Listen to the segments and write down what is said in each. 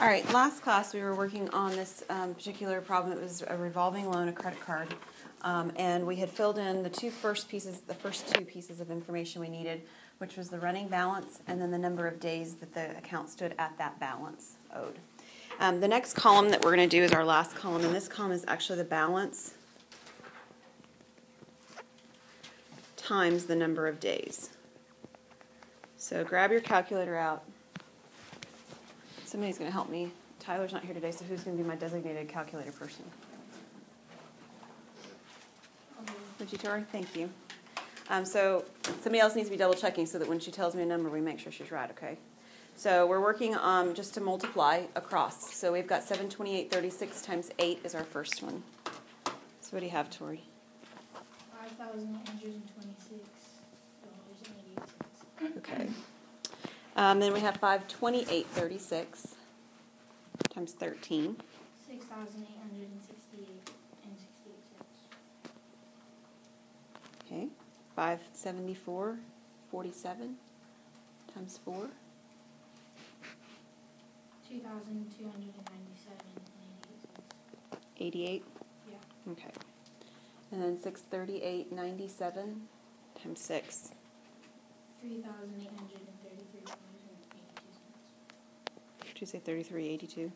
All right, last class we were working on this particular problem. It was a revolving loan, a credit card, and we had filled in the first two pieces of information we needed, which was the running balance and then the number of days that the account stood at that balance owed. The next column that we're going to do is our last column, and this column is actually the balance times the number of days. So grab your calculator out. Somebody's going to help me. Tyler's not here today, so who's going to be my designated calculator person? Would you, Tori? Thank you. So somebody else needs to be double checking so that when she tells me a number, we make sure she's right, okay? So we're working just to multiply across. So we've got 728.36 times 8 is our first one. So what do you have, Tori? $5,126.88. Okay. Then we have 528.36 times 13. $6,868.68. Okay. 574.47 times 4. 2,297.88. Yeah. Okay. And then 638.97 times 6. $3,833.82. Did you say 33.82? Yeah.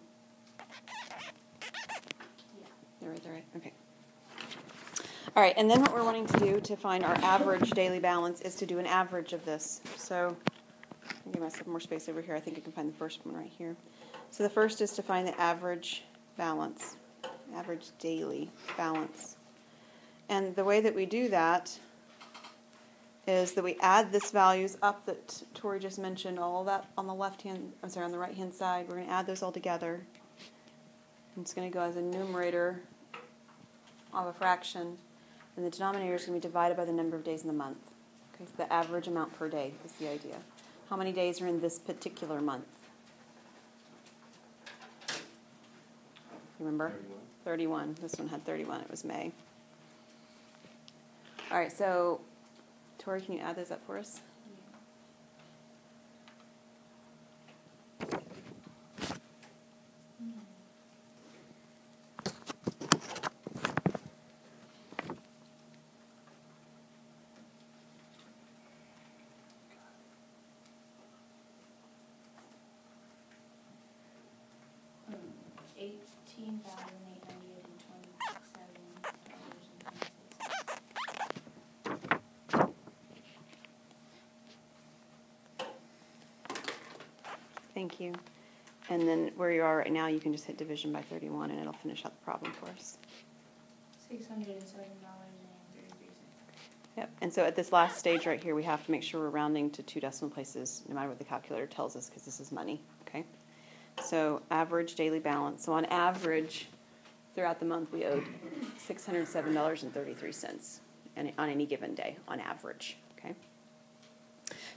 They're right. Okay. All right, and then what we're wanting to do to find our average daily balance is to do an average of this. So I'll give myself more space over here. I think I can find the first one right here. So the first is to find the average balance, average daily balance. And the way that we do that is that we add this values up that Tori just mentioned, all of that on the on the right-hand side. We're going to add those all together. And it's going to go as a numerator of a fraction, and the denominator is going to be divided by the number of days in the month. Okay, so the average amount per day is the idea. How many days are in this particular month? Remember? 31. This one had 31. It was May. All right, so Tori, can you add those up for us? Thank you. And then where you are right now, you can just hit division by 31, and it'll finish out the problem for us. $607.33. Yep. And so at this last stage right here, we have to make sure we're rounding to 2 decimal places, no matter what the calculator tells us, because this is money. Okay. So average daily balance. So on average, throughout the month, we owed $607.33 on any given day, on average. Okay.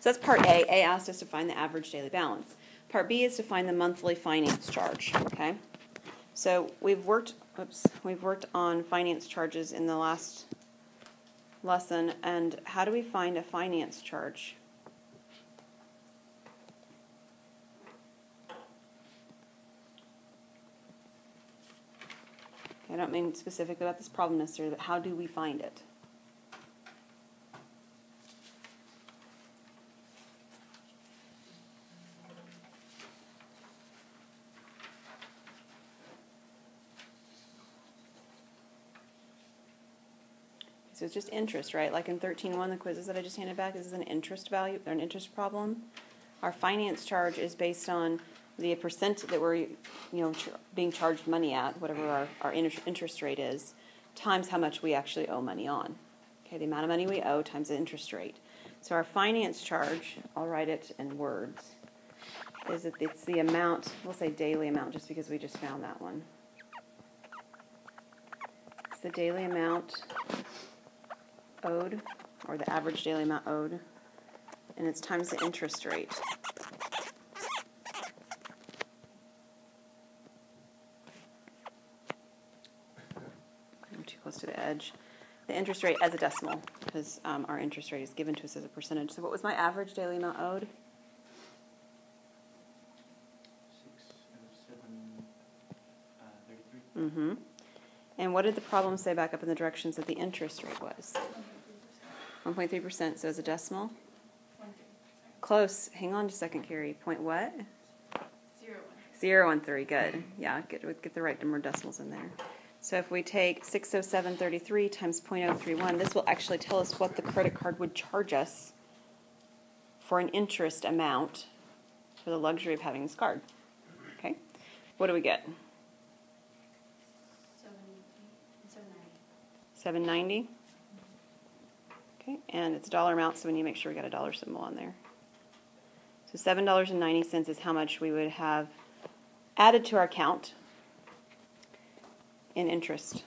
So that's part A. A asked us to find the average daily balance. Part B is to find the monthly finance charge. Okay, so we've worked on finance charges in the last lesson. And how do we find a finance charge? Okay, I don't mean specifically about this problem necessarily, but how do we find it? So it's just interest, right? Like in 13.1, the quizzes that I just handed back, this is an interest value, or an interest problem. Our finance charge is based on the percent that we're, being charged money at, whatever our interest rate is, times how much we actually owe money on. Okay, the amount of money we owe times the interest rate. So our finance charge, I'll write it in words, is that it's the amount, we'll say daily amount, just because we just found that one. It's the daily amount owed, or the average daily amount owed, and it's times the interest rate. I'm too close to the edge. The interest rate as a decimal, because our interest rate is given to us as a percentage. So what was my average daily amount owed? Mm-hmm. And what did the problem say back up in the directions that the interest rate was? 1.3%, so as a decimal? 1.3%. Close. Hang on just a second, Carrie. Point what? 0.13. 0.13, good. Yeah, get the right number of decimals in there. So if we take 607.33 times 0.031, this will actually tell us what the credit card would charge us for an interest amount for the luxury of having this card. Okay? What do we get? 790. Okay, and it's a dollar amount, so we need to make sure we got a dollar symbol on there. So $7.90 is how much we would have added to our account in interest.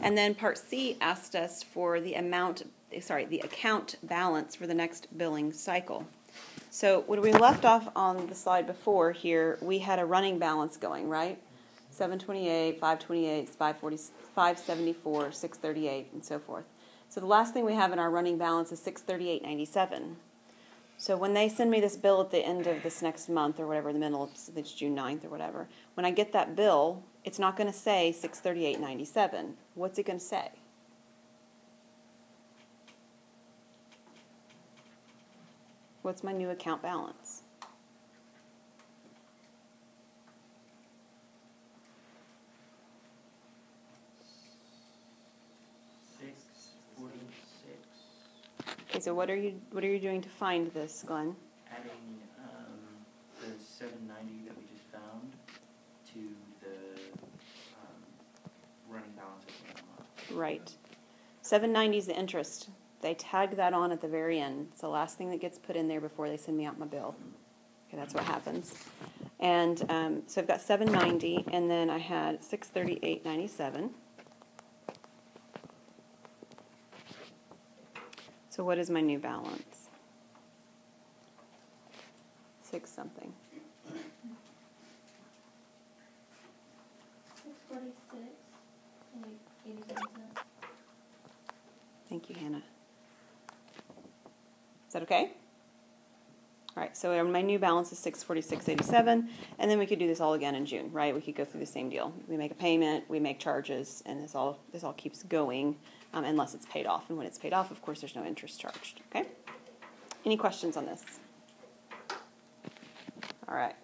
And then part C asked us for the account balance for the next billing cycle. So when we left off on the slide before here, we had a running balance going, right? 728, 528, 540, 574, 638, and so forth. So the last thing we have in our running balance is 638.97. So when they send me this bill at the end of this next month or whatever, the middle of it's June 9th or whatever, when I get that bill, it's not going to say 638.97. What's it going to say? What's my new account balance? Okay, so what are you doing to find this, Glenn? Adding the 790 that we just found to the running balance of the month. Right. 790 is the interest. They tag that on at the very end. It's the last thing that gets put in there before they send me out my bill. Okay, that's what happens. And so I've got 790, and then I had 638.97. So what is my new balance? 6 something. 646 and 87 cents. Thank you, Hannah. Is that okay? All right, so my new balance is 646.87, and then we could do this all again in June, right? We could go through the same deal. We make a payment, we make charges, and this all keeps going unless it's paid off. And when it's paid off, of course, there's no interest charged. Okay? Any questions on this? All right.